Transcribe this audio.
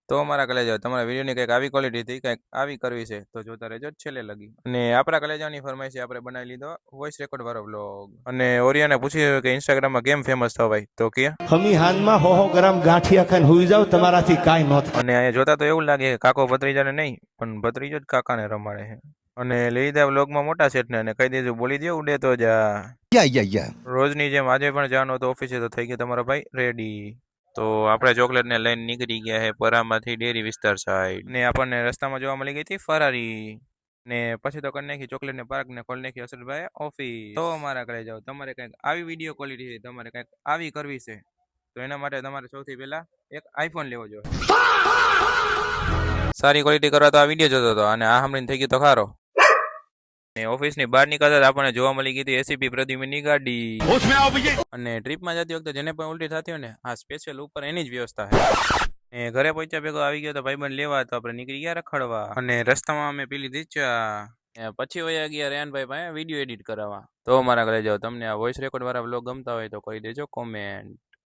તો અમારા કલેજા તમારા વિડીયોની કંઈક આવી ક્વોલિટી હતી, કંઈક આવી કરવી છે તો જોતા રહેજો છેલ્લે લગી. અને આપણા કલેજાની ફરમાઈશ આપણે બનાવી લીધો વોઇસ રેકોર્ડ વાળો વ્લોગ. અને ઓરિયાને પૂછ્યું કે ઇન્સ્ટાગ્રામમાં કેમ ફેમસ થવાય, તો કે હમી હાનમાં હો ગ્રામ ગાંઠિયા ખાઈને હુઈ જાવ તમારાથી કાંઈ ન થાય. અને અહીંયા જોતા તો એવું લાગે કે કાકો ભત્રીજાને નહીં પણ ભત્રીજો જ કાકાને રમાડે છે. અને લઈ લીધા વ્લોગમાં મોટા સેટને અને કહી દીધું બોલી દે ઉડે તો જા. રોજની જેમ આજે પણ જવાનું હતું ઓફિસે, તો થઈ ગયો તમારો ભાઈ રેડી. તો આપણે ચોકલેટ ને લઈને નીકળી ગયા છે પરામાંથી ડેરી વિસ્તાર સાઈડ. ને આપણને રસ્તામાં જોવા મળી ગઈ હતી ફરારી. ને પછી તો કરી નાખી ચોકલેટ ને પાર્ક ને ખોલી નાખી અસરભાઈ ઓફિસ. તો અમારા ઘરે જાઓ, તમારે કંઈક આવી વિડીયો ક્વોલિટી છે, તમારે કંઈક આવી કરવી છે, તો એના માટે તમારે સૌથી પહેલા એક આઈફોન લેવો જોઈએ. સારી ક્વોલિટી કરવા તો આ વિડીયો જોતો હતો અને આ સાંભળીને થઈ ગયો તો ખારો. ઓફિસની બહાર નીકળતા આપણને જોવા મળી ગઈ હતી એસીપી પ્રદ્યુમનની ગાડી. અને ટ્રીપમાં જતી વખતે જેને પણ ઉલટી થતી હોય ને આ સ્પેશિયલ ઉપર એની જ વ્યવસ્થા છે. ઘરે પહોંચ્યા ભેગો આવી ગયો તો ભાઈબંધ લેવા, તો આપણે નીકળી ગયા રખડવા. અને રસ્તામાં અમે પી લીધી ચા. પછી વયા ગયા રેહાનભાઈ પાસે વિડીયો એડિટ કરાવવા. તો મારા ઘરે જાઓ, તમને આ વોઇસ રેકોર્ડ વાળા વ્લોગ ગમતા હોય તો કરી દેજો કોમેન્ટ.